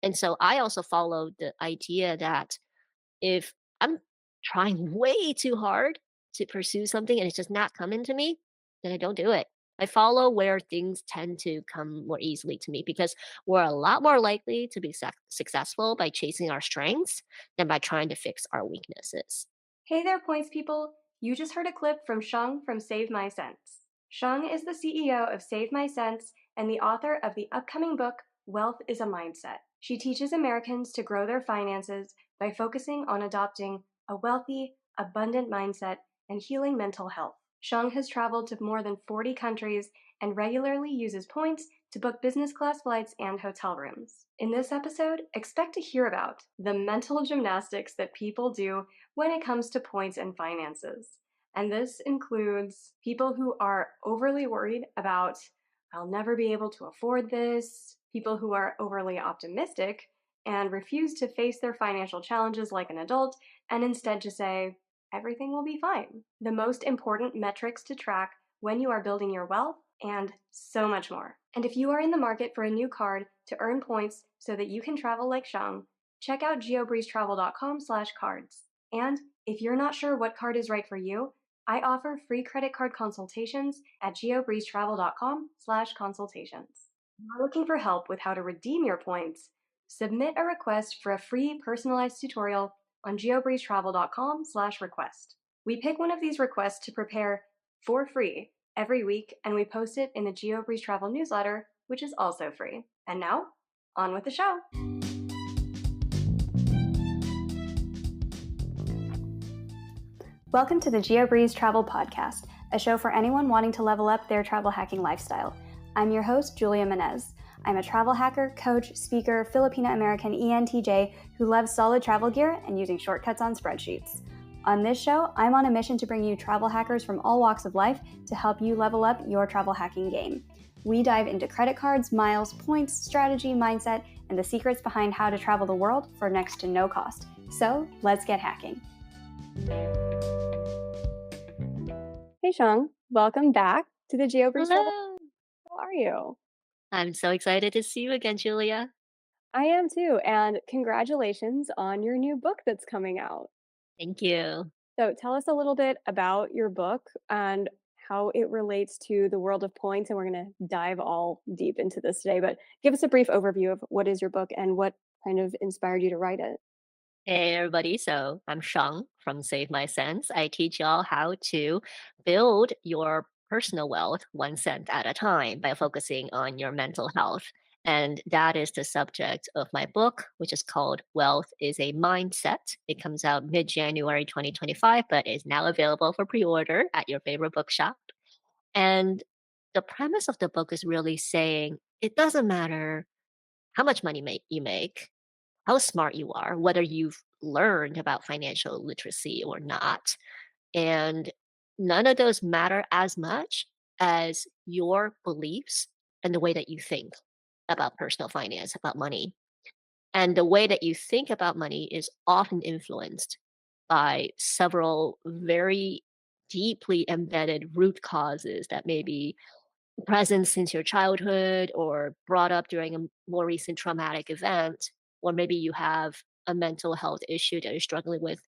And so I also follow the idea that if I'm trying way too hard to pursue something and it's just not coming to me, then I don't do it. I follow where things tend to come more easily to me because we're a lot more likely to be successful by chasing our strengths than by trying to fix our weaknesses. Hey there, points people. You just heard a clip from Shung from Save My Sense. Shung is the CEO of Save My Sense and the author of the upcoming book, Wealth is a Mindset. She teaches Americans to grow their finances by focusing on adopting a wealthy, abundant mindset and healing mental health. Shung has traveled to more than 40 countries and regularly uses points to book business class flights and hotel rooms. In this episode, expect to hear about the mental gymnastics that people do when it comes to points and finances. And this includes people who are overly worried about, I'll never be able to afford this, people who are overly optimistic and refuse to face their financial challenges like an adult and instead just say, everything will be fine. The most important metrics to track when you are building your wealth, and so much more. And if you are in the market for a new card to earn points so that you can travel like Shang, check out geobreezetravel.com/cards. And if you're not sure what card is right for you, I offer free credit card consultations at geobreezetravel.com/consultations. If you're looking for help with how to redeem your points, submit a request for a free personalized tutorial on geobreezetravel.com/request. We pick one of these requests to prepare for free every week, and we post it in the GeoBreeze Travel newsletter, which is also free. And now, on with the show. Welcome to the GeoBreeze Travel Podcast, a show for anyone wanting to level up their travel hacking lifestyle. I'm your host, Julia Menez. I'm a travel hacker, coach, speaker, Filipino-American ENTJ who loves solid travel gear and using shortcuts on spreadsheets. On this show, I'm on a mission to bring you travel hackers from all walks of life to help you level up your travel hacking game. We dive into credit cards, miles, points, strategy, mindset, and the secrets behind how to travel the world for next to no cost. So, let's get hacking. Hey, Shang. Welcome back to the GeoBreeze Travel. Hello. How are you? I'm so excited to see you again, Julia. I am too, and congratulations on your new book that's coming out. Thank you. So tell us a little bit about your book and how it relates to the world of points, and we're going to dive all deep into this today. But give us a brief overview of what is your book and what kind of inspired you to write it. Hey, everybody. So I'm Shang from Save My Sense. I teach y'all how to build your personal wealth 1 cent at a time by focusing on your mental health. And that is the subject of my book, which is called Wealth is a Mindset. It comes out mid January 2025, but is now available for pre order at your favorite bookshop. And the premise of the book is really saying it doesn't matter how much money you make, how smart you are, whether you've learned about financial literacy or not. And none of those matter as much as your beliefs and the way that you think about personal finance, about money. And the way that you think about money is often influenced by several very deeply embedded root causes that may be present since your childhood or brought up during a more recent traumatic event, or maybe you have a mental health issue that you're struggling with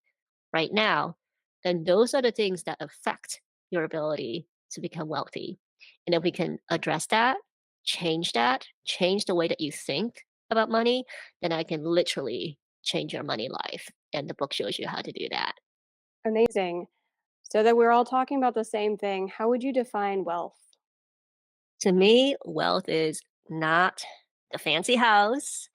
right now, then those are the things that affect your ability to become wealthy. And if we can address that, change the way that you think about money, then I can literally change your money life. And the book shows you how to do that. Amazing. So that we're all talking about the same thing, how would you define wealth? To me, wealth is not the fancy house,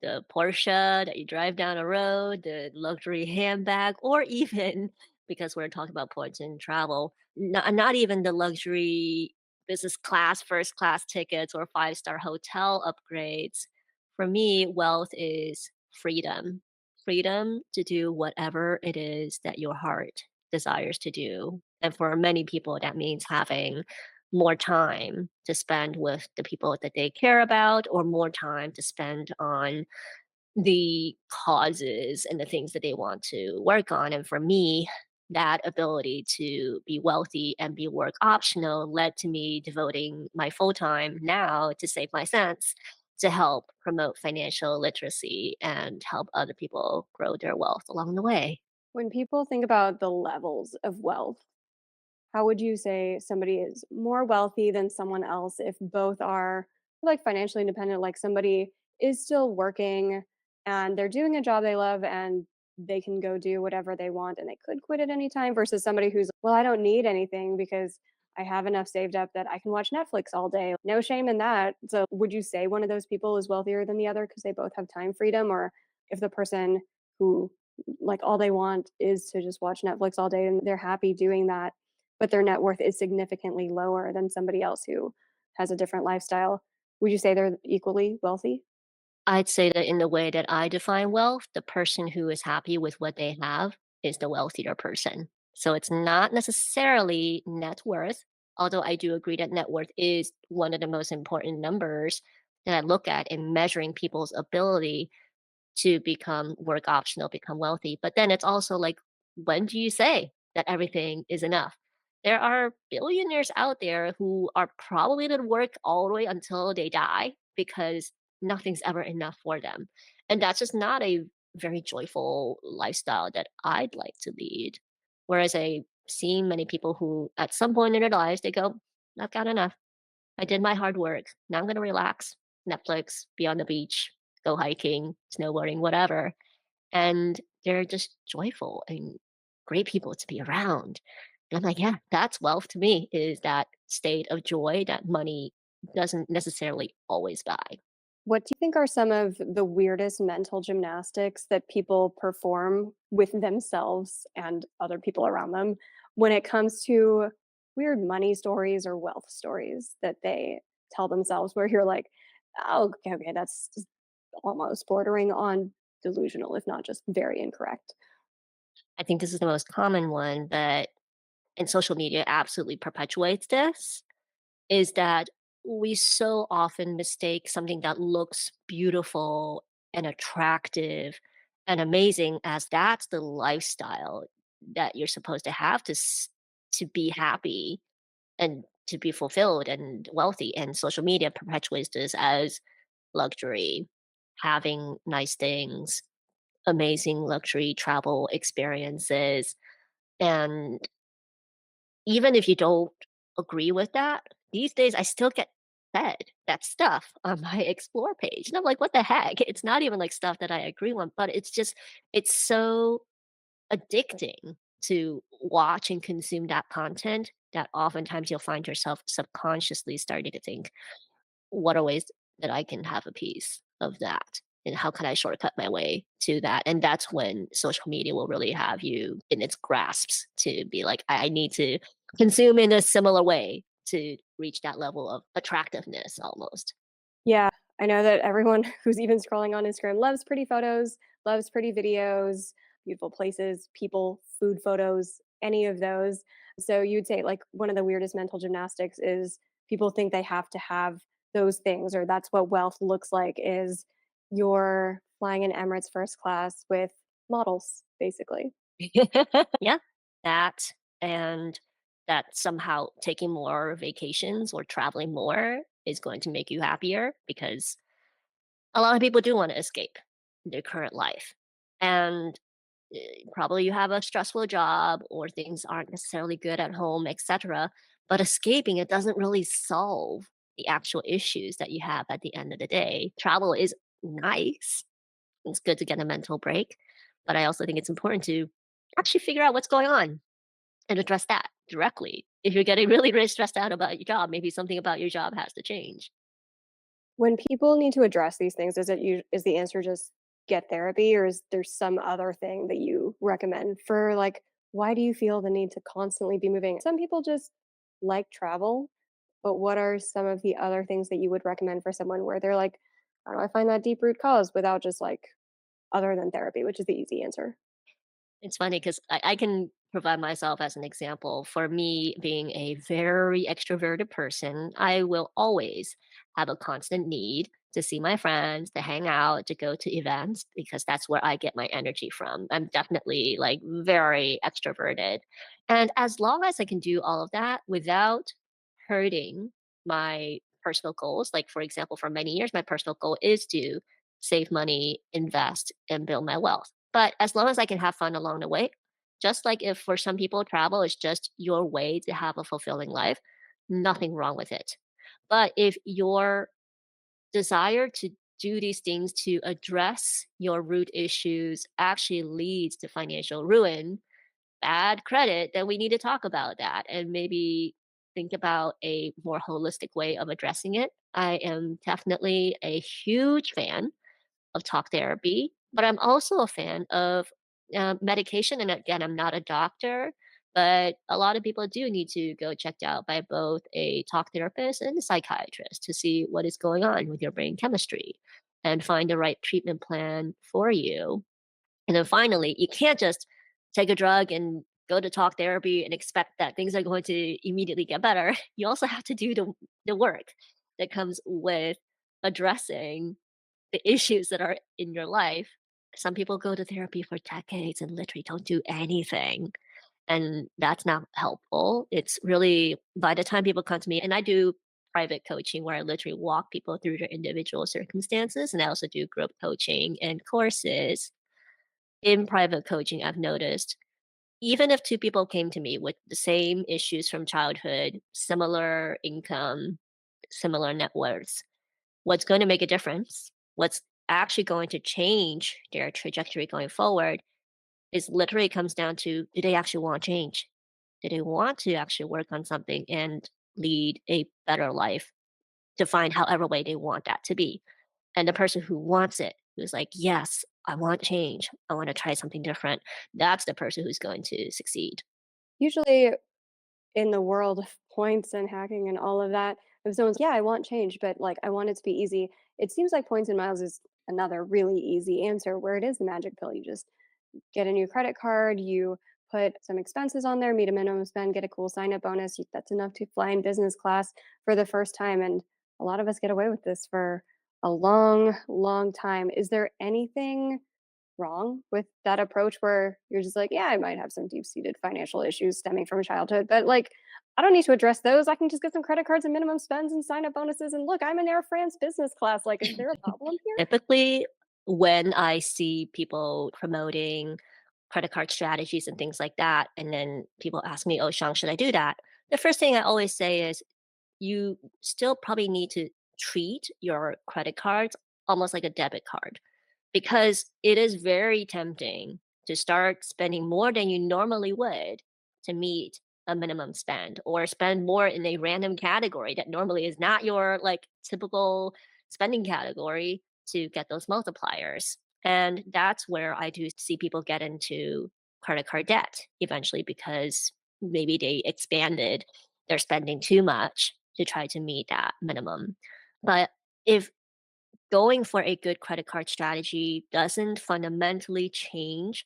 the Porsche that you drive down the road, the luxury handbag, or even because we're talking about points in travel, not even the luxury business class, first class tickets, or five-star hotel upgrades. For me, wealth is freedom freedom to do whatever it is that your heart desires to do. And for many people, that means having more time to spend with the people that they care about, or more time to spend on the causes and the things that they want to work on. And for me, that ability to be wealthy and be work optional led to me devoting my full time now to Save My Sense to help promote financial literacy and help other people grow their wealth along the way. When people think about the levels of wealth, how would you say somebody is more wealthy than someone else if both are like financially independent? Like somebody is still working and they're doing a job they love and they can go do whatever they want and they could quit at any time versus somebody who's, well, I don't need anything because I have enough saved up that I can watch Netflix all day. No shame in that. So, would you say one of those people is wealthier than the other because they both have time freedom? Or if the person who, like, all they want is to just watch Netflix all day and they're happy doing that, but their net worth is significantly lower than somebody else who has a different lifestyle. Would you say they're equally wealthy? I'd say that in the way that I define wealth, the person who is happy with what they have is the wealthier person. So it's not necessarily net worth, although I do agree that net worth is one of the most important numbers that I look at in measuring people's ability to become work optional, become wealthy. But then it's also like, when do you say that everything is enough? There are billionaires out there who are probably going to work all the way until they die because nothing's ever enough for them. And that's just not a very joyful lifestyle that I'd like to lead. Whereas I seen many people who at some point in their lives they go, I've got enough. I did my hard work. Now I'm gonna relax, Netflix, be on the beach, go hiking, snowboarding, whatever. And they're just joyful and great people to be around. And I'm like, yeah, that's wealth to me, is that state of joy that money doesn't necessarily always buy. What do you think are some of the weirdest mental gymnastics that people perform with themselves and other people around them when it comes to weird money stories or wealth stories that they tell themselves where you're like, oh, okay, okay, that's just almost bordering on delusional, if not just very incorrect. I think this is the most common one, but and social media absolutely perpetuates this, is that we so often mistake something that looks beautiful and attractive and amazing as that's the lifestyle that you're supposed to have to be happy and to be fulfilled and wealthy. And social media perpetuates this as luxury, having nice things, amazing luxury travel experiences. And even if you don't agree with that, these days I still get fed that stuff on my explore page. And I'm like, what the heck? It's not even like stuff that I agree on, but it's just, it's so addicting to watch and consume that content that oftentimes you'll find yourself subconsciously starting to think, what are ways that I can have a piece of that? And how can I shortcut my way to that? And that's when social media will really have you in its grasps to be like, I need to consume in a similar way to reach that level of attractiveness almost. Yeah, I know that everyone who's even scrolling on Instagram loves pretty photos, loves pretty videos, beautiful places, people, food photos, any of those. So you'd say like one of the weirdest mental gymnastics is people think they have to have those things or that's what wealth looks like is you're flying in Emirates first class with models basically. Yeah, that and that somehow taking more vacations or traveling more is going to make you happier because a lot of people do want to escape their current life. And probably you have a stressful job or things aren't necessarily good at home, etc. But escaping it doesn't really solve the actual issues that you have at the end of the day. Travel is nice. It's good to get a mental break, but I also think it's important to actually figure out what's going on and address that directly. If you're getting really, really stressed out about your job, maybe something about your job has to change. When people need to address these things, is the answer just get therapy, or is there some other thing that you recommend for, like, why do you feel the need to constantly be moving? Some people just like travel, but what are some of the other things that you would recommend for someone where they're like, "How do I find that deep root cause?" without just, like, other than therapy, which is the easy answer? It's funny because I can provide myself as an example. For me, being a very extroverted person, I will always have a constant need to see my friends, to hang out, to go to events because that's where I get my energy from. I'm definitely like very extroverted. And as long as I can do all of that without hurting my personal goals. Like, for example, for many years, my personal goal is to save money, invest, and build my wealth. But as long as I can have fun along the way, just like if for some people travel is just your way to have a fulfilling life, nothing wrong with it. But if your desire to do these things to address your root issues actually leads to financial ruin, bad credit, then we need to talk about that and maybe think about a more holistic way of addressing it. I am definitely a huge fan of talk therapy, but I'm also a fan of medication. And again, I'm not a doctor, but a lot of people do need to go checked out by both a talk therapist and a psychiatrist to see what is going on with your brain chemistry and find the right treatment plan for you. And then finally, you can't just take a drug and go to talk therapy and expect that things are going to immediately get better. You also have to do the work that comes with addressing the issues that are in your life. Some people go to therapy for decades and literally don't do anything. And that's not helpful. It's really by the time people come to me, and I do private coaching where I literally walk people through their individual circumstances. And I also do group coaching and courses. In private coaching, I've noticed even if two people came to me with the same issues from childhood, similar income, similar net worths, what's going to make a difference, what's actually going to change their trajectory going forward is literally comes down to do they actually want change? Do they want to actually work on something and lead a better life to find however way they want that to be? And the person who wants it, who's like, yes, I want change. I want to try something different. That's the person who's going to succeed. Usually in the world of points and hacking and all of that, if someone's, yeah, I want change, but like I want it to be easy, it seems like points and miles is another really easy answer where it is the magic pill. You just get a new credit card, you put some expenses on there, meet a minimum spend, get a cool sign up bonus. That's enough to fly in business class for the first time. And a lot of us get away with this for a long, long time. Is there anything wrong with that approach where you're just like, yeah, I might have some deep seated financial issues stemming from childhood, but like, I don't need to address those. I can just get some credit cards and minimum spends and sign up bonuses. And look, I'm in Air France business class. Like, is there a problem here? Typically, when I see people promoting credit card strategies and things like that, and then people ask me, oh, Shang, should I do that? The first thing I always say is you still probably need to treat your credit cards almost like a debit card because it is very tempting to start spending more than you normally would to meet a minimum spend or spend more in a random category that normally is not your like typical spending category to get those multipliers. And that's where I do see people get into credit card debt eventually because maybe they expanded their spending too much to try to meet that minimum. But if going for a good credit card strategy doesn't fundamentally change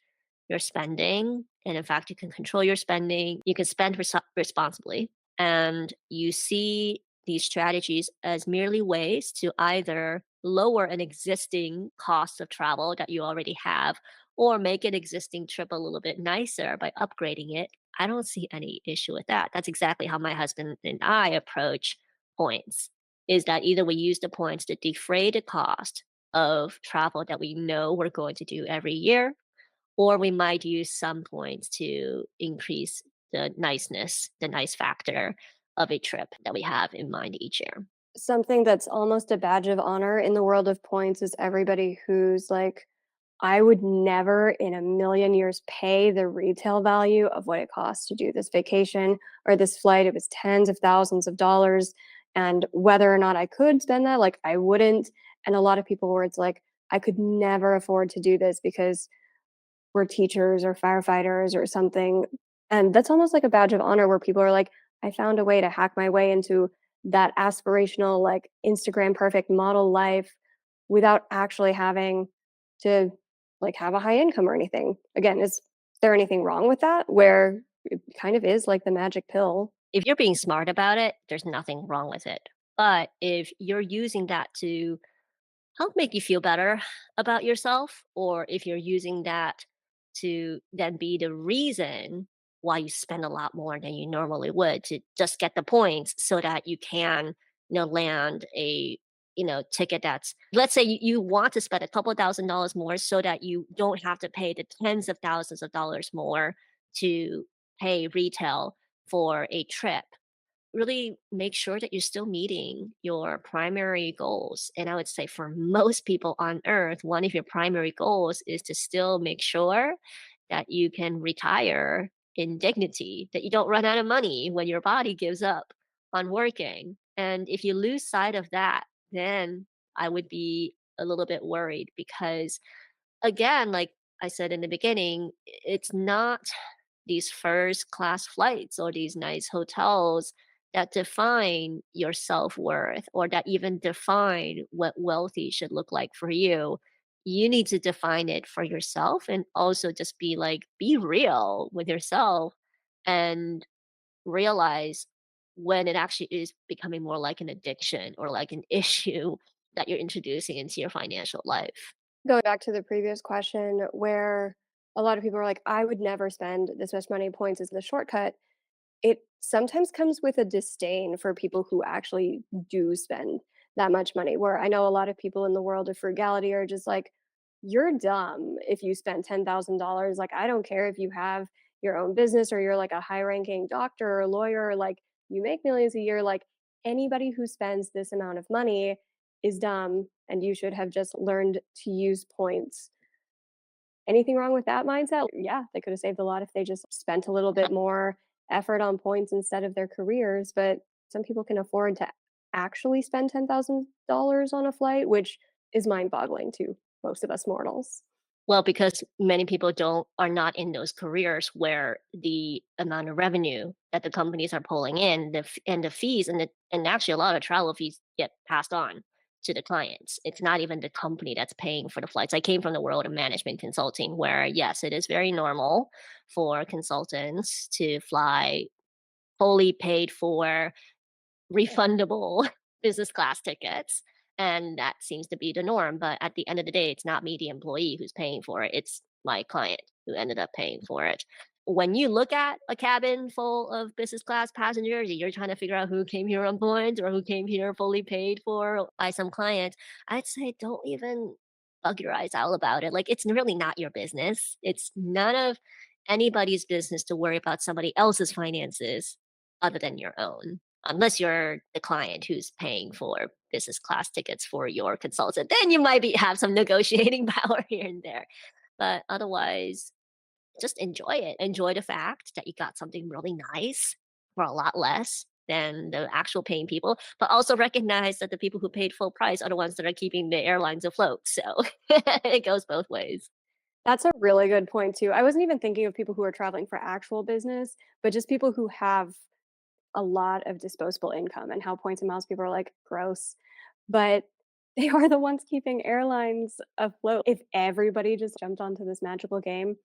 your spending. And in fact, you can control your spending, you can spend responsibly. And you see these strategies as merely ways to either lower an existing cost of travel that you already have or make an existing trip a little bit nicer by upgrading it. I don't see any issue with that. That's exactly how my husband and I approach points is that either we use the points to defray the cost of travel that we know we're going to do every year, or we might use some points to increase the niceness, the nice factor of a trip that we have in mind each year. Something that's almost a badge of honor in the world of points is everybody who's like, I would never in a million years pay the retail value of what it costs to do this vacation or this flight. It was tens of thousands of dollars. And whether or not I could spend that, like I wouldn't. And a lot of people where it's like, I could never afford to do this because we're teachers or firefighters or something. And that's almost like a badge of honor where people are like, I found a way to hack my way into that aspirational, like Instagram perfect model life without actually having to like have a high income or anything. Again, is there anything wrong with that where it kind of is like the magic pill? If you're being smart about it, there's nothing wrong with it. But if you're using that to help make you feel better about yourself, or if you're using that to then be the reason why you spend a lot more than you normally would to just get the points so that you can land a ticket that's, let's say you want to spend a couple of $1,000s more so that you don't have to pay the tens of thousands of dollars more to pay retail for a trip. Really make sure that you're still meeting your primary goals. And I would say for most people on earth, one of your primary goals is to still make sure that you can retire in dignity, that you don't run out of money when your body gives up on working. And if you lose sight of that, then I would be a little bit worried because, again, like I said in the beginning, it's not these first class flights or these nice hotels that define your self-worth or that even define what wealthy should look like for you. You need to define it for yourself and also just be real with yourself and realize when it actually is becoming more like an addiction or like an issue that you're introducing into your financial life. Going back to the previous question where a lot of people are like, I would never spend this much money, points is the shortcut. It sometimes comes with a disdain for people who actually do spend that much money, where I know a lot of people in the world of frugality are just like, "You're dumb if you spend $10,000, like, I don't care if you have your own business or you're, like, a high-ranking doctor or lawyer, like, you make millions a year, like, anybody who spends this amount of money is dumb, and you should have just learned to use points." Anything wrong with that mindset? Yeah, they could have saved a lot if they just spent a little bit more effort on points instead of their careers, but some people can afford to actually spend $10,000 on a flight, which is mind-boggling to most of us mortals. Well, because many people don't are not in those careers where the amount of revenue that the companies are pulling in, and the fees and actually a lot of travel fees get passed on to the clients. It's not even the company that's paying for the flights. I came from the world of management consulting where yes, it is very normal for consultants to fly fully paid for refundable business class tickets, and that seems to be the norm, but at the end of the day, it's not me, the employee, who's paying for it, it's my client who ended up paying for it. When you look at a cabin full of business class passengers, and you're trying to figure out who came here on points or who came here fully paid for by some client, I'd say don't even bug your eyes out about it. Like, it's really not your business. It's none of anybody's business to worry about somebody else's finances other than your own, unless you're the client who's paying for business class tickets for your consultant, then you might have some negotiating power here and there. But otherwise, just enjoy it. Enjoy the fact that you got something really nice for a lot less than the actual paying people, but also recognize that the people who paid full price are the ones that are keeping the airlines afloat. So it goes both ways. That's a really good point too. I wasn't even thinking of people who are traveling for actual business, but just people who have a lot of disposable income and how points and miles people are like, "Gross." But they are the ones keeping airlines afloat. If everybody just jumped onto this magical game,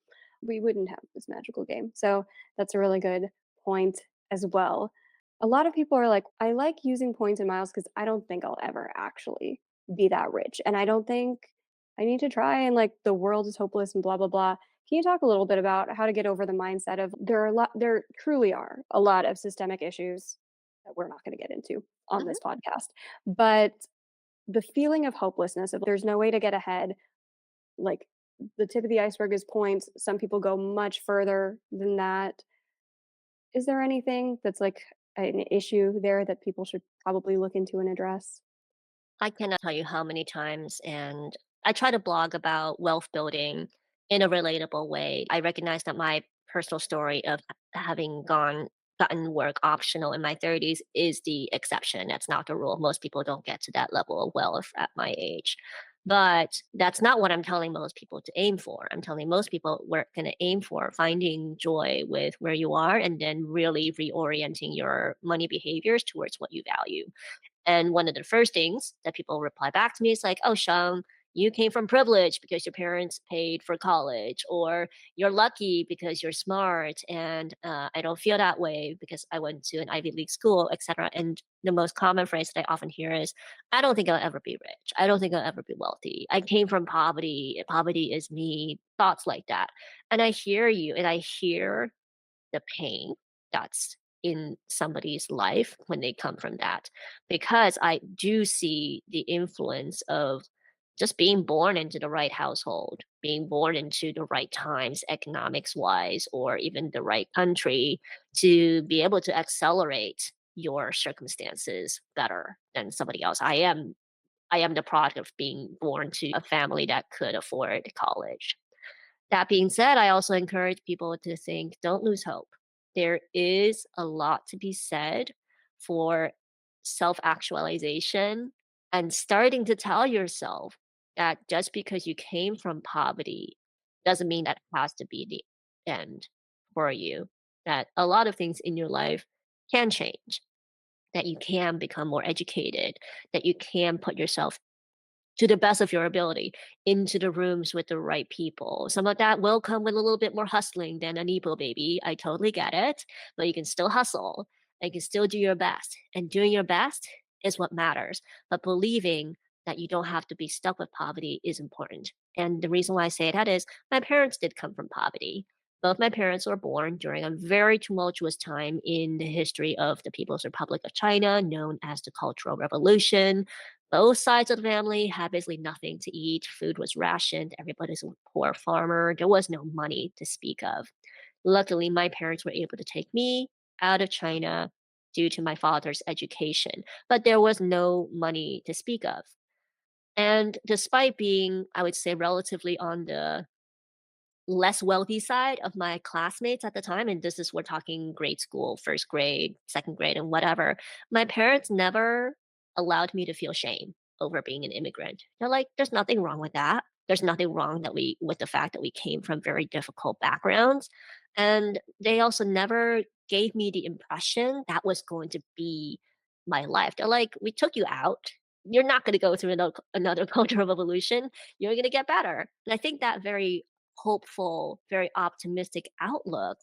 we wouldn't have this magical game. So that's a really good point as well. A lot of people are like, I like using points and miles because I don't think I'll ever actually be that rich. And I don't think I need to try and like the world is hopeless and blah blah blah. Can you talk a little bit about how to get over the mindset of there truly are a lot of systemic issues that we're not going to get into on Mhm. this podcast. But the feeling of hopelessness of there's no way to get ahead, like, the tip of the iceberg is points, some people go much further than that. Is there anything that's, like, an issue there that people should probably look into and address? I cannot tell you how many times, and I try to blog about wealth building in a relatable way. I recognize that my personal story of having gotten work optional in my 30s is the exception. That's not the rule. Most people don't get to that level of wealth at my age. But that's not what I'm telling most people to aim for. I'm telling most people we're going to aim for finding joy with where you are and then really reorienting your money behaviors towards what you value. And one of the first things that people reply back to me is like, "Oh, Shang, you came from privilege because your parents paid for college, or you're lucky because you're smart, and I don't feel that way because I went to an Ivy League school, etc." And the most common phrase that I often hear is, "I don't think I'll ever be rich. I don't think I'll ever be wealthy. I came from poverty. Poverty is me." Thoughts like that, and I hear you, and I hear the pain that's in somebody's life when they come from that, because I do see the influence of just being born into the right household, being born into the right times, economics wise, or even the right country to be able to accelerate your circumstances better than somebody else. I am the product of being born to a family that could afford college. That being said, I also encourage people to think, don't lose hope. There is a lot to be said for self actualization and starting to tell yourself that just because you came from poverty doesn't mean that it has to be the end for you. That a lot of things in your life can change, that you can become more educated, that you can put yourself to the best of your ability into the rooms with the right people. Some of that will come with a little bit more hustling than an Epo baby. I totally get it, but you can still hustle. And you can still do your best. And doing your best is what matters. But believing that you don't have to be stuck with poverty is important. And the reason why I say that is my parents did come from poverty. Both my parents were born during a very tumultuous time in the history of the People's Republic of China, known as the Cultural Revolution. Both sides of the family had basically nothing to eat. Food was rationed. Everybody's a poor farmer. There was no money to speak of. Luckily, my parents were able to take me out of China due to my father's education, but there was no money to speak of. And despite being, I would say, relatively on the less wealthy side of my classmates at the time, and this is we're talking grade school, first grade, second grade, and whatever. My parents never allowed me to feel shame over being an immigrant. They're like, "There's nothing wrong with that. There's nothing wrong that we with the fact that we came from very difficult backgrounds." And they also never gave me the impression that was going to be my life. They're like, "We took you out. You're not going to go through another cultural revolution. You're going to get better." And I think that very hopeful, very optimistic outlook,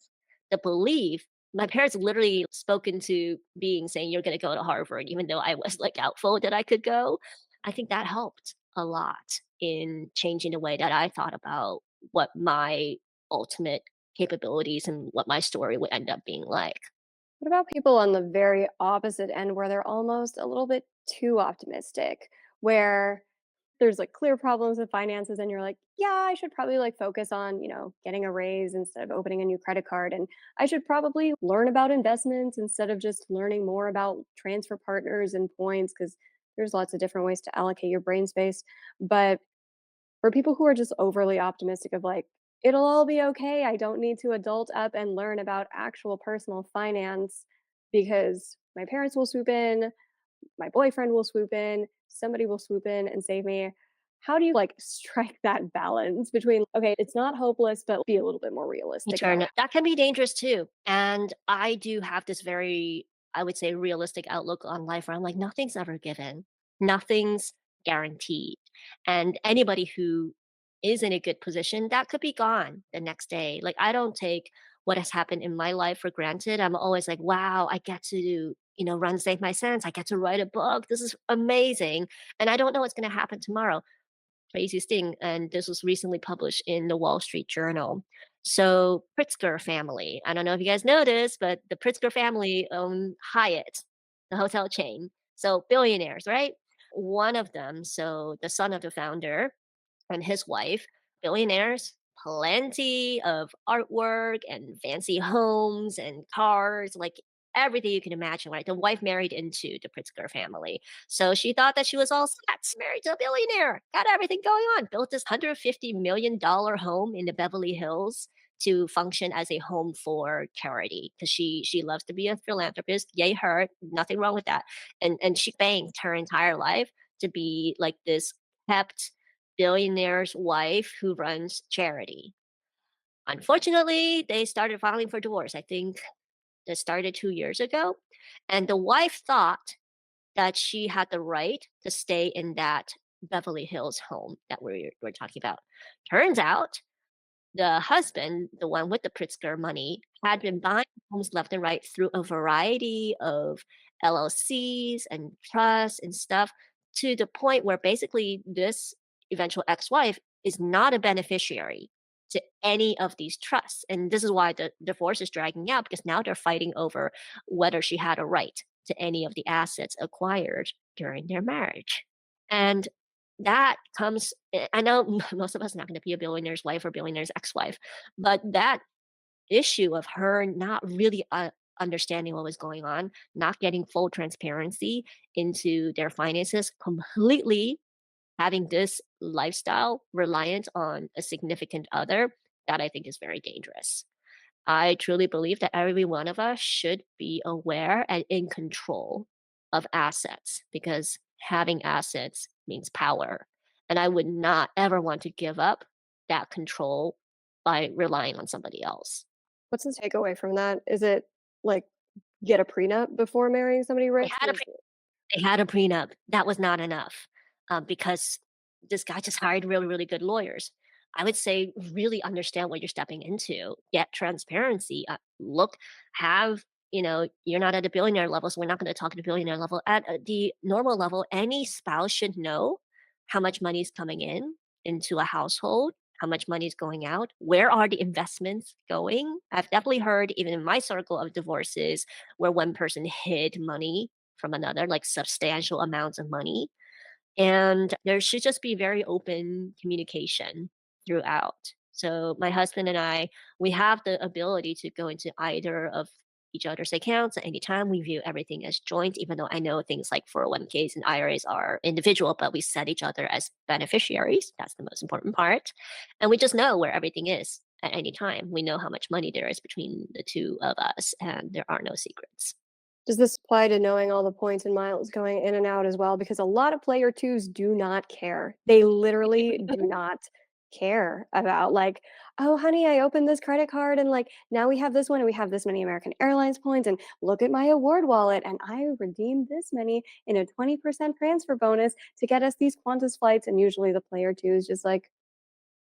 the belief. My parents literally spoken to being saying, "You're gonna go to Harvard," even though I was like doubtful that I could go. I think that helped a lot in changing the way that I thought about what my ultimate capabilities and what my story would end up being like. What about people on the very opposite end where they're almost a little bit too optimistic, where there's like clear problems with finances and you're like, yeah, I should probably like focus on, getting a raise instead of opening a new credit card. And I should probably learn about investments instead of just learning more about transfer partners and points because there's lots of different ways to allocate your brain space. But for people who are just overly optimistic of like, it'll all be okay. I don't need to adult up and learn about actual personal finance because my parents will swoop in, my boyfriend will swoop in, somebody will swoop in and save me. How do you like strike that balance between, okay, it's not hopeless, but be a little bit more realistic about Return it? that can be dangerous too. And I do have this very, I would say, realistic outlook on life where I'm like, nothing's ever given, nothing's guaranteed. And anybody who is in a good position, that could be gone the next day. Like, I don't take what has happened in my life for granted. I'm always like, wow, I get to, run Save My Sense. I get to write a book. This is amazing. And I don't know what's going to happen tomorrow. Craziest thing, and this was recently published in the Wall Street Journal. So, Pritzker family, I don't know if you guys know this, but the Pritzker family own Hyatt, the hotel chain. So, billionaires, right? One of them, so the son of the founder, and his wife, billionaires, plenty of artwork and fancy homes and cars, like everything you can imagine, right? The wife married into the Pritzker family. So she thought that she was all set, married to a billionaire, got everything going on, built this $150 million home in the Beverly Hills to function as a home for charity because she loves to be a philanthropist. Yay her, nothing wrong with that. And she banked her entire life to be like this kept billionaire's wife who runs charity. Unfortunately, they started filing for divorce. I think that started 2 years ago. And the wife thought that she had the right to stay in that Beverly Hills home that we're talking about. Turns out the husband, the one with the Pritzker money, had been buying homes left and right through a variety of LLCs and trusts and stuff to the point where basically this eventual ex wife is not a beneficiary. to any of these trusts. And this is why the divorce is dragging out because now they're fighting over whether she had a right to any of the assets acquired during their marriage. And that comes, I know most of us are not going to be a billionaire's wife or billionaire's ex wife, but that issue of her not really understanding what was going on, not getting full transparency into their finances, completely having this lifestyle reliant on a significant other, that I think is very dangerous. I truly believe that every one of us should be aware and in control of assets because having assets means power. And I would not ever want to give up that control by relying on somebody else. What's the takeaway from that? Is it like get a prenup before marrying somebody They rich? had a Because They had a prenup. That was not enough, because this guy just hired really, really good lawyers. I would say really understand what you're stepping into. Get transparency. Look, have you're not at a billionaire level, so we're not going to talk at a billionaire level. At the normal level, any spouse should know how much money is coming in into a household, how much money is going out, where are the investments going. I've definitely heard, even in my circle of divorces, where one person hid money from another, like substantial amounts of money. And there should just be very open communication throughout. So my husband and I, we have the ability to go into either of each other's accounts at any time. We view everything as joint, even though I know things like 401ks and IRAs are individual, but we set each other as beneficiaries. That's the most important part. And we just know where everything is at any time. We know how much money there is between the two of us, and there are no secrets. does this apply to knowing all the points and miles going in and out as well? Because a lot of player twos do not care. They literally do not care about like, oh honey, I opened this credit card and like now we have this one and we have this many American Airlines points and look at my award wallet and I redeemed this many in a 20% transfer bonus to get us these Qantas flights. And usually the player two is just like,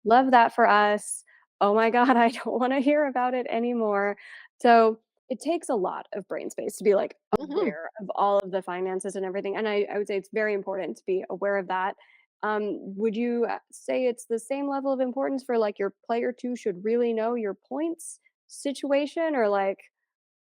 love that for us. Oh my god, I don't wanna hear about it anymore. So, it takes a lot of brain space to be, like, Mhm. aware of all of the finances and everything, and I would say it's very important to be aware of that. Would you, say it's the same level of importance for, like, your player 2 should really know your points situation or, like,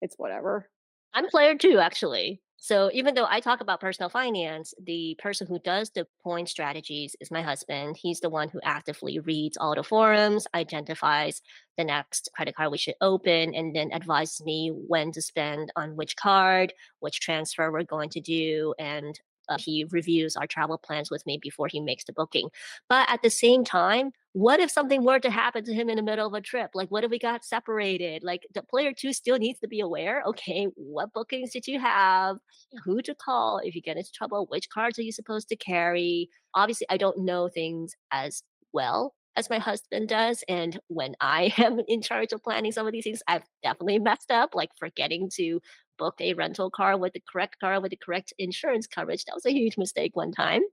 it's whatever? I'm player 2, actually. So even though I talk about personal finance, the person who does the point strategies is my husband. He's the one who actively reads all the forums, identifies the next credit card we should open, and then advises me when to spend on which card, which transfer we're going to do, and he reviews our travel plans with me before he makes the booking. But at the same time, what if something were to happen to him in the middle of a trip? Like, what if we got separated? Like, the player two still needs to be aware. Okay, what bookings did you have? Who to call if you get into trouble? Which cards are you supposed to carry? Obviously, I don't know things as well as my husband does. And when I am in charge of planning some of these things, I've definitely messed up, like forgetting to book a rental car with the correct insurance coverage. That was a huge mistake one time,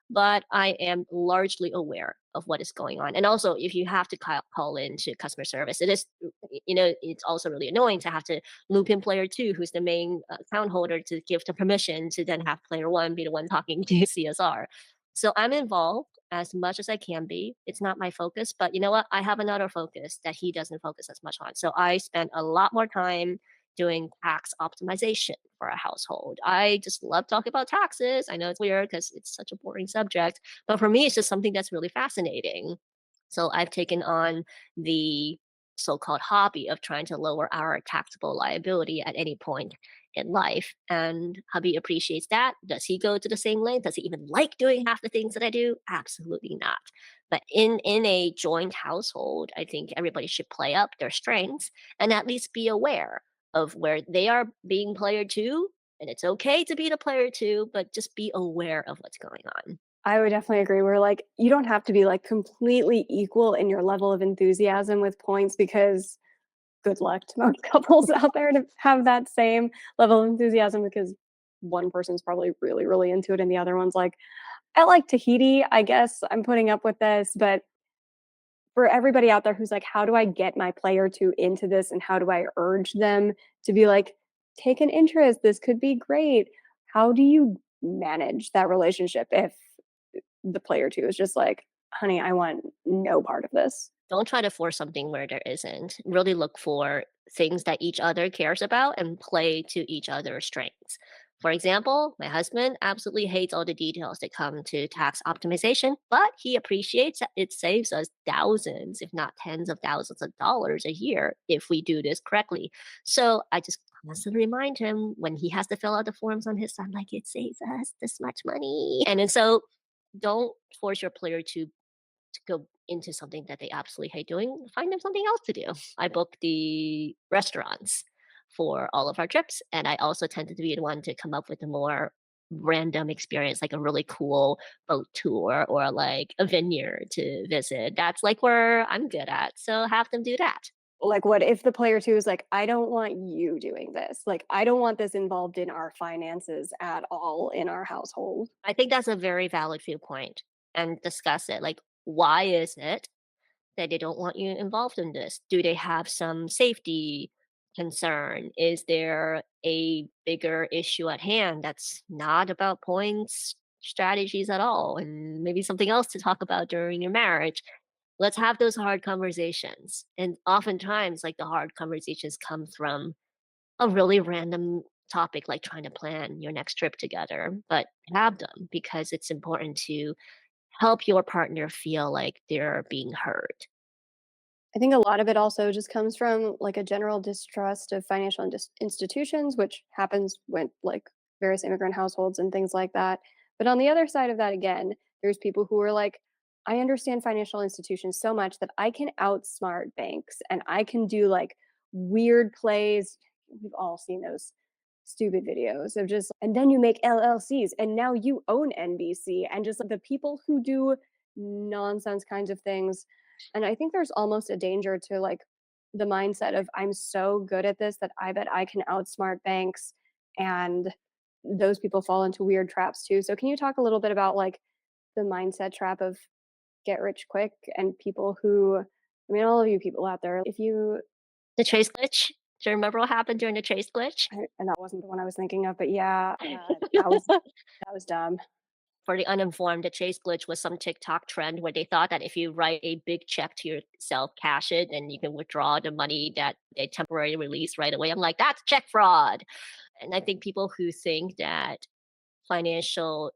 but I am largely aware of what is going on. And also, if you have to call in to customer service, it is, it's also really annoying to have to loop in player two, who's the main account holder, to give the permission to then have player one be the one talking to CSR. So I'm involved as much as I can be. It's not my focus, but you know what? I have another focus that he doesn't focus as much on. So I spend a lot more time doing tax optimization for a household. I just love talking about taxes. I know it's weird because it's such a boring subject, but for me, it's just something that's really fascinating. So I've taken on the so-called hobby of trying to lower our taxable liability at any point in life. And hubby appreciates that. Does he go to the same length? Does he even like doing half the things that I do? Absolutely not. But in a joint household, I think everybody should play up their strengths and at least be aware of where they are being player two. And it's okay to be the player two, but just be aware of what's going on. I would definitely agree. Where like you don't have to be like completely equal in your level of enthusiasm with points because good luck to most couples out there to have that same level of enthusiasm because one person's probably really, really into it and the other one's like, I like Tahiti. I guess I'm putting up with this. But for everybody out there who's like, how do I get my player two into this and how do I urge them to be like, take an interest? This could be great. How do you manage that relationship if the player two is just like, honey, I want no part of this. Don't try to force something where there isn't. Really look for things that each other cares about and play to each other's strengths. For example, my husband absolutely hates all the details that come to tax optimization, but he appreciates that it saves us thousands, if not tens of thousands of dollars a year if we do this correctly. So I just constantly remind him when he has to fill out the forms on his side, like it saves us this much money. And then so don't force your player to go into something that they absolutely hate doing, find them something else to do. I book the restaurants for all of our trips, and I also tended to be the one to come up with a more random experience, like a really cool boat tour or like a vineyard to visit. That's like where I'm good at. So have them do that. Like, what if the player 2 is like, "I don't want you doing this. Like, I don't want this involved in our finances at all in our household." I think that's a very valid viewpoint and discuss it. Like, why is it that they don't want you involved in this? Do they have some safety concern? Is there a bigger issue at hand that's not about points, strategies at all, and maybe something else to talk about during your marriage? Let's have those hard conversations. And oftentimes, like the hard conversations come from a really random topic, like trying to plan your next trip together, but have them because it's important to help your partner feel like they're being heard. I think a lot of it also just comes from like a general distrust of financial institutions, which happens with like various immigrant households and things like that. But on the other side of that, again, there's people who are like, I understand financial institutions so much that I can outsmart banks and I can do like weird plays. We've all seen those stupid videos of just, and then you make LLCs and now you own NBC and just like, the people who do nonsense kinds of things. And I think there's almost a danger to like the mindset of I'm so good at this that I bet I can outsmart banks, and those people fall into weird traps too. So can you talk a little bit about like the mindset trap of get rich quick and people who, I mean, all of you people out there, if you, The trace glitch? Do you remember what happened during the trace glitch? and that wasn't the one I was thinking of, but yeah, that was dumb. For the uninformed, the chase glitch was some TikTok trend where they thought that if you write a big check to yourself, cash it, and you can withdraw the money that they temporarily release right away. I'm like, that's check fraud. And I think people who think that financial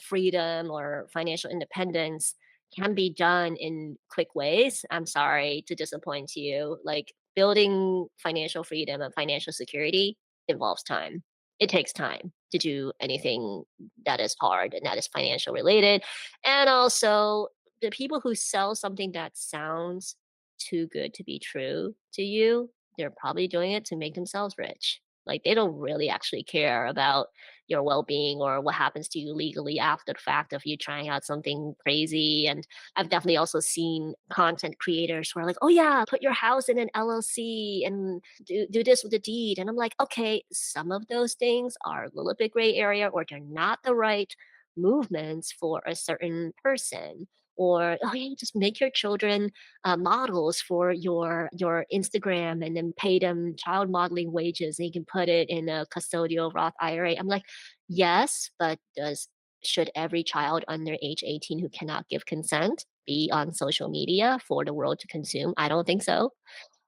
freedom or financial independence can be done in quick ways. I'm sorry to disappoint you. Like building financial freedom and financial security involves time. It takes time to do anything that is hard and that is financial related. And also, the people who sell something that sounds too good to be true to you, they're probably doing it to make themselves rich. Like they don't really actually care about your well-being or what happens to you legally after the fact of you trying out something crazy. And I've definitely also seen content creators who are like, oh yeah, put your house in an LLC and do this with the deed. And I'm like, okay, some of those things are a little bit gray area or they're not the right movements for a certain person. Or oh yeah, just make your children models for your Instagram and then pay them child modeling wages and you can put it in a custodial Roth IRA. I'm like, yes, but does should every child under age 18 who cannot give consent be on social media for the world to consume? I don't think so.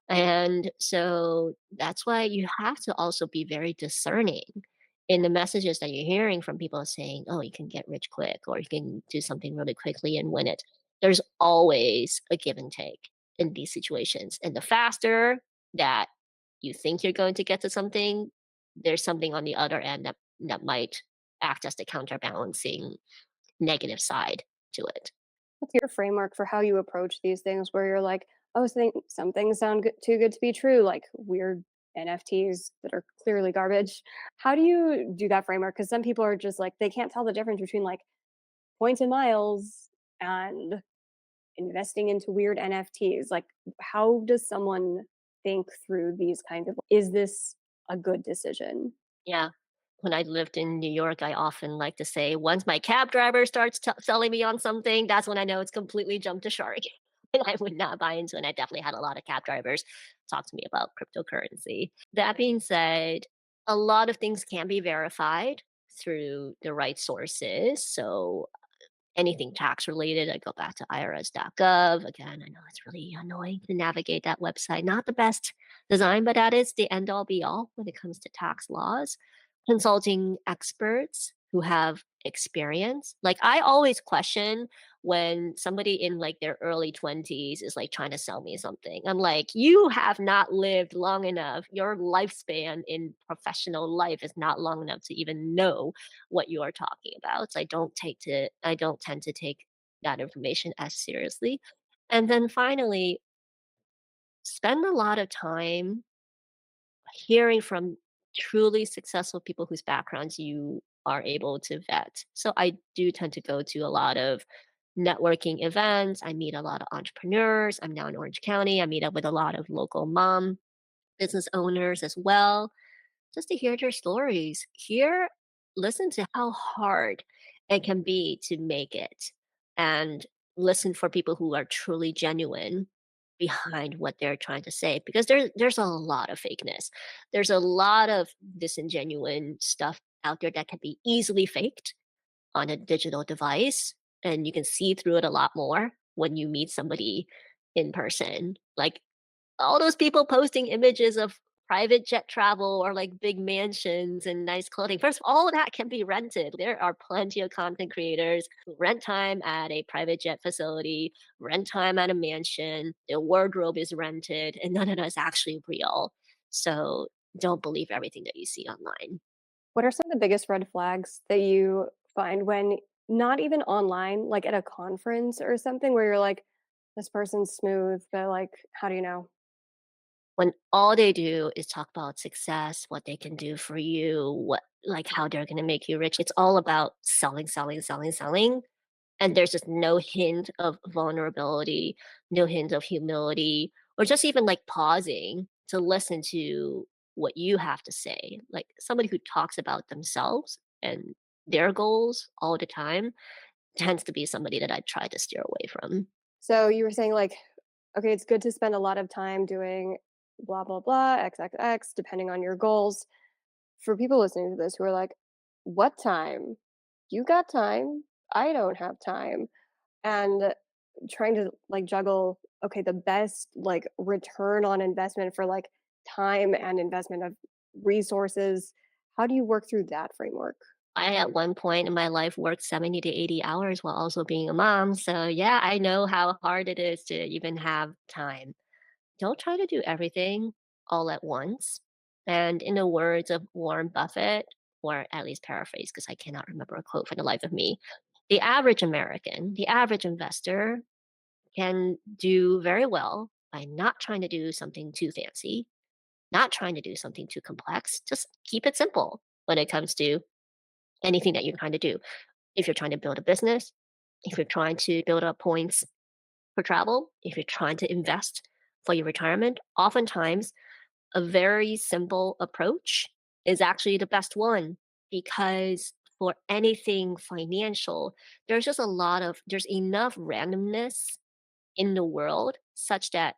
And so that's why you have to also be very discerning in the messages that you're hearing from people saying, oh, you can get rich quick or you can do something really quickly and win it. There's always a give and take in these situations. And the faster that you think you're going to get to something, there's something on the other end that might act as the counterbalancing negative side to it. What's your framework for how you approach these things where you're like, oh, some things sound too good to be true, like weird NFTs that are clearly garbage. How do you do that framework? Because some people are just like, they can't tell the difference between like points and miles and investing into weird NFTs. Like, how does someone think through these kinds of, is this a good decision? Yeah. When I lived in New York, I often like to say, once my cab driver starts selling me on something, that's when I know it's completely jumped the shark. And I would not buy into it. And I definitely had a lot of cab drivers talk to me about cryptocurrency. That being said, a lot of things can be verified through the right sources. So Anything tax related, I go back to irs.gov. Again, I know it's really annoying to navigate that website. Not the best design, but that is the end all be all when it comes to tax laws. Consulting experts who have experience. Like I always question when somebody in like their early 20s is like trying to sell me something. I'm like, you have not lived long enough. Your lifespan in professional life is not long enough to even know what you are talking about. So I don't tend to take that information as seriously. And then finally, spend a lot of time hearing from truly successful people whose backgrounds you are able to vet. So I do tend to go to a lot of networking events. I meet a lot of entrepreneurs. I'm now in Orange County. I meet up with a lot of local mom business owners as well, just to hear their stories. Listen to how hard it can be to make it, and listen for people who are truly genuine behind what they're trying to say, because there's a lot of fakeness. There's a lot of disingenuine stuff out there that can be easily faked on a digital device, and you can see through it a lot more when you meet somebody in person. Like all those people posting images of private jet travel or like big mansions and nice clothing. First, all of that can be rented. There are plenty of content creators who rent time at a private jet facility, rent time at a mansion, their wardrobe is rented, and none of that is actually real. So don't believe everything that you see online. What are some of the biggest red flags that you find when not even online, like at a conference or something where you're like, this person's smooth, but like, how do you know? When all they do is talk about success, what they can do for you, what like how they're gonna make you rich. It's all about selling, selling, selling, selling. And there's just no hint of vulnerability, no hint of humility, or just even like pausing to listen to what you have to say. Like somebody who talks about themselves and their goals all the time tends to be somebody that I try to steer away from. So you were saying like, okay, it's good to spend a lot of time doing blah, blah, blah, XXX, depending on your goals. For people listening to this who are like, what time? You got time. I don't have time. And trying to like juggle, okay, the best like return on investment for like time and investment of resources. How do you work through that framework? I, at one point in my life, worked 70 to 80 hours while also being a mom. So, yeah, I know how hard it is to even have time. Don't try to do everything all at once. And in the words of Warren Buffett, or at least paraphrase, because I cannot remember a quote for the life of me, the average American, the average investor can do very well by not trying to do something too fancy, not trying to do something too complex. Just keep it simple when it comes to anything that you're trying to do. If you're trying to build a business, if you're trying to build up points for travel, if you're trying to invest for your retirement, oftentimes a very simple approach is actually the best one, because for anything financial, there's enough randomness in the world such that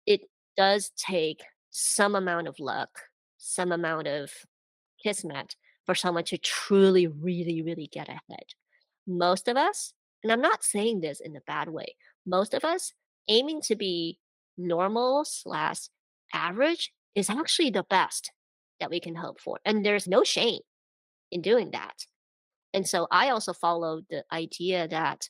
it does take some amount of luck, some amount of kismet for someone to truly, really, really get ahead. Most of us, and I'm not saying this in a bad way, most of us aiming to be normal slash average is actually the best that we can hope for. And there's no shame in doing that. And so I also follow the idea that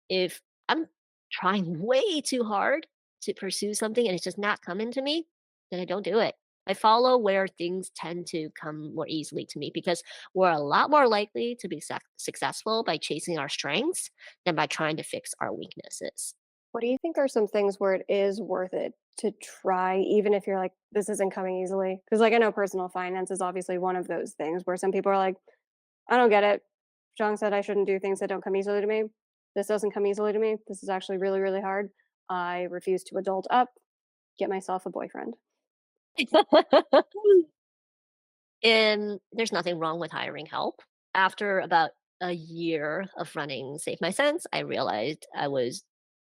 if I'm trying way too hard to pursue something and it's just not coming to me, then I don't do it. I follow where things tend to come more easily to me, because we're a lot more likely to be successful by chasing our strengths than by trying to fix our weaknesses. What do you think are some things where it is worth it to try, even if you're like, this isn't coming easily? Because, like, I know personal finance is obviously one of those things where some people are like, I don't get it. Shang said I shouldn't do things that don't come easily to me. This doesn't come easily to me. This is actually really, really hard. I refuse to adult up, get myself a boyfriend. And there's nothing wrong with hiring help. After about a year of running Save My Sense, I realized I was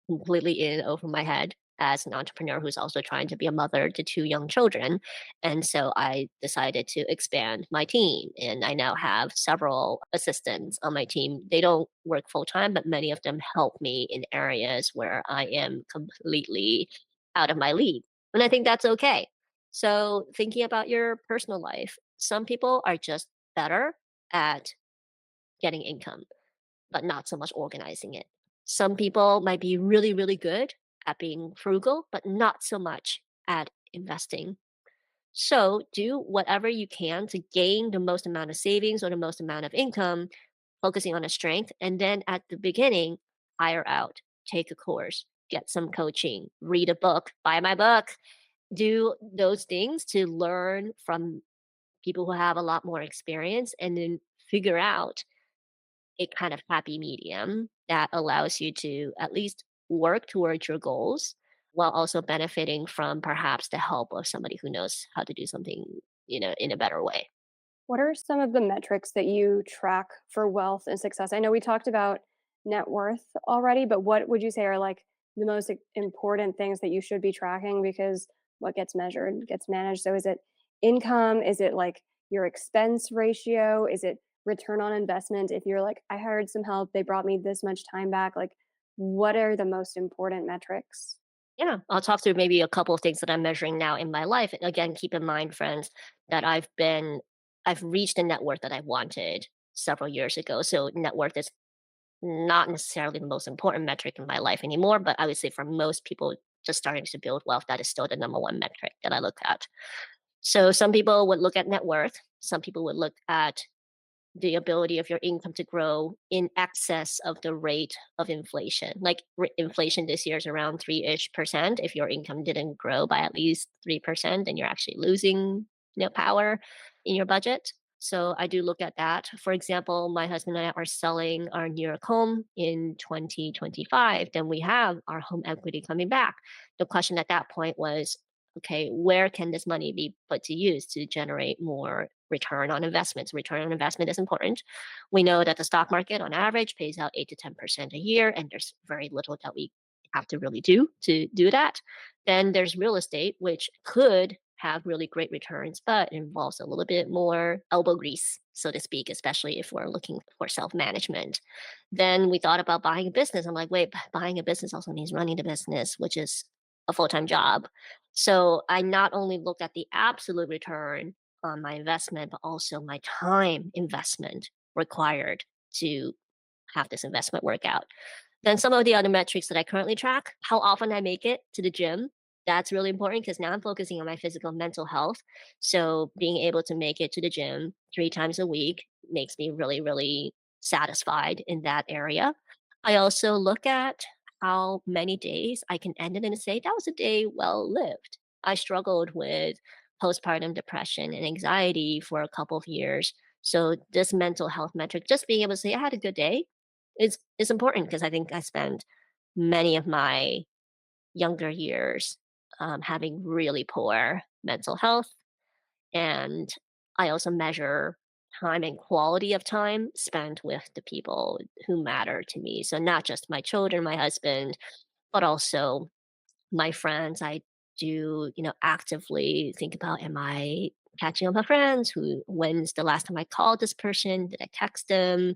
completely in over my head as an entrepreneur who's also trying to be a mother to two young children. And so I decided to expand my team. And I now have several assistants on my team. They don't work full time, but many of them help me in areas where I am completely out of my league. And I think that's okay. So, thinking about your personal life, some people are just better at getting income, but not so much organizing it. Some people might be really, really good at being frugal, but not so much at investing. So do whatever you can to gain the most amount of savings or the most amount of income, focusing on a strength. And then at the beginning, hire out, take a course, get some coaching, read a book, buy my book, do those things to learn from people who have a lot more experience and then figure out a kind of happy medium that allows you to at least work towards your goals while also benefiting from perhaps the help of somebody who knows how to do something, in a better way. What are some of the metrics that you track for wealth and success? I know we talked about net worth already, but what would you say are like the most important things that you should be tracking? Because what gets measured gets managed. So is it income? Is it like your expense ratio? Is it return on investment? If you're like, I hired some help, they brought me this much time back, like what are the most important metrics? Yeah, I'll talk through maybe a couple of things that I'm measuring now in my life. And again, keep in mind, friends, that I've reached the net worth that I wanted several years ago. So net worth is not necessarily the most important metric in my life anymore, but I would say for most people just starting to build wealth, that is still the number one metric that I look at. So some people would look at net worth, some people would look at the ability of your income to grow in excess of the rate of inflation. Like inflation this year is around 3-ish%. If your income didn't grow by at least 3%, then you're actually losing power in your budget. So I do look at that. For example, my husband and I are selling our New York home in 2025. Then we have our home equity coming back. The question at that point was, okay, where can this money be put to use to generate more return on investments? Return on investment is important. We know that the stock market on average pays out 8 to 10% a year, and there's very little that we have to really do to do that. Then there's real estate, which could have really great returns, but involves a little bit more elbow grease, so to speak, especially if we're looking for self management. Then we thought about buying a business. I'm like, wait, buying a business also means running the business, which is a full time job. So I not only look at the absolute return on my investment, but also my time investment required to have this investment work out. Then some of the other metrics that I currently track, how often I make it to the gym. That's really important because now I'm focusing on my physical and mental health. So being able to make it to the gym 3 times a week makes me really, really satisfied in that area. I also look at how many days I can end it and say, that was a day well lived. I struggled with postpartum depression and anxiety for a couple of years. So this mental health metric, just being able to say I had a good day is important because I think I spent many of my younger years having really poor mental health. And I also measure time and quality of time spent with the people who matter to me. So, not just my children, my husband, but also my friends. I do, actively think about, am I catching up with friends? When's the last time I called this person? Did I text them?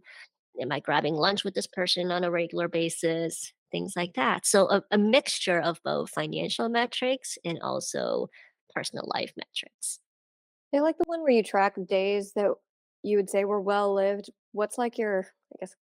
Am I grabbing lunch with this person on a regular basis? Things like that. So a mixture of both financial metrics and also personal life metrics. I like the one where you track days that you would say were well lived. What's like your, I guess,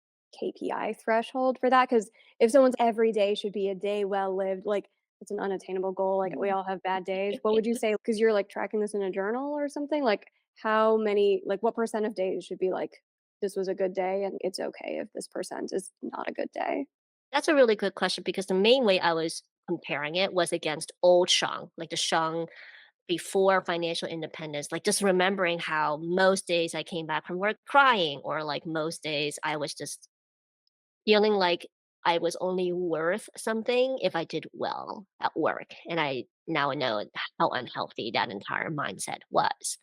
KPI threshold for that? Because if someone's every day should be a day well lived, like it's an unattainable goal. Like we all have bad days. What would you say? Because you're like tracking this in a journal or something. Like how many? Like what percent of days should be like this was a good day, and it's okay if this percent is not a good day. That's a really good question because the main way I was comparing it was against old Shang, like the Shang before financial independence, like just remembering how most days I came back from work crying, or like most days I was just feeling like I was only worth something if I did well at work. And I now know how unhealthy that entire mindset was.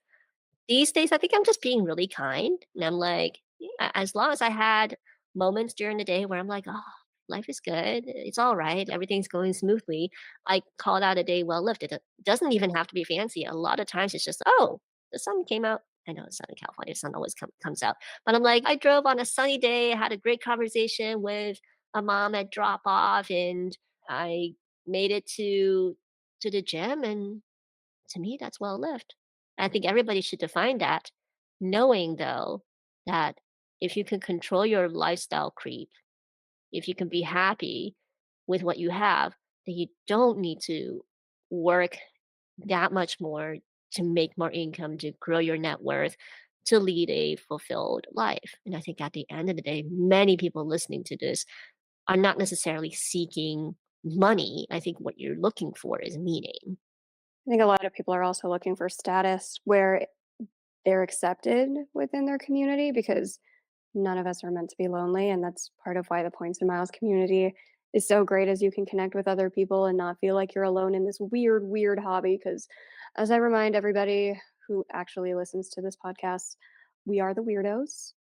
These days, I think I'm just being really kind. And I'm like, yeah, as long as I had moments during the day where I'm like, oh, life is good. It's all right. Everything's going smoothly. I call that a day well lived. It doesn't even have to be fancy. A lot of times it's just, oh, the sun came out. I know it's sun in California. The sun always comes out. But I'm like, I drove on a sunny day, had a great conversation with a mom at drop off, and I made it to the gym. And to me, that's well lived. I think everybody should define that, knowing though that if you can control your lifestyle creep, if you can be happy with what you have, then you don't need to work that much more to make more income, to grow your net worth, to lead a fulfilled life. And I think at the end of the day, many people listening to this are not necessarily seeking money. I think what you're looking for is meaning. I think a lot of people are also looking for status where they're accepted within their community because none of us are meant to be lonely. And that's part of why the Points and Miles community is so great as you can connect with other people and not feel like you're alone in this weird, weird hobby. Because as I remind everybody who actually listens to this podcast, we are the weirdos.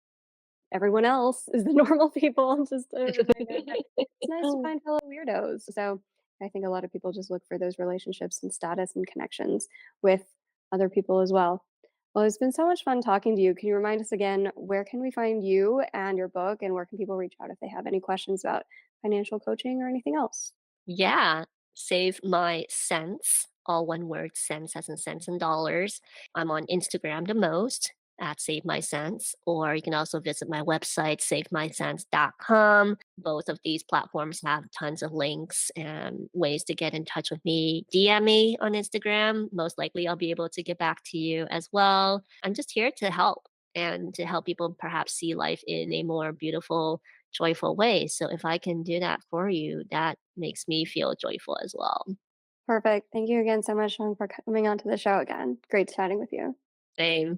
Everyone else is the normal people. Just a reminder that it's nice to find fellow weirdos. So I think a lot of people just look for those relationships and status and connections with other people as well. Well, it's been so much fun talking to you. Can you remind us again, where can we find you and your book, and where can people reach out if they have any questions about financial coaching or anything else? Yeah, save my cents, all one word, cents as in cents and dollars. I'm on Instagram the most at Save My Cents, or you can also visit my website, savemycents.com. Both of these platforms have tons of links and ways to get in touch with me. DM me on Instagram. Most likely, I'll be able to get back to you as well. I'm just here to help and to help people perhaps see life in a more beautiful, joyful way. So if I can do that for you, that makes me feel joyful as well. Perfect. Thank you again so much, Sean, for coming on to the show again. Great chatting with you. Same.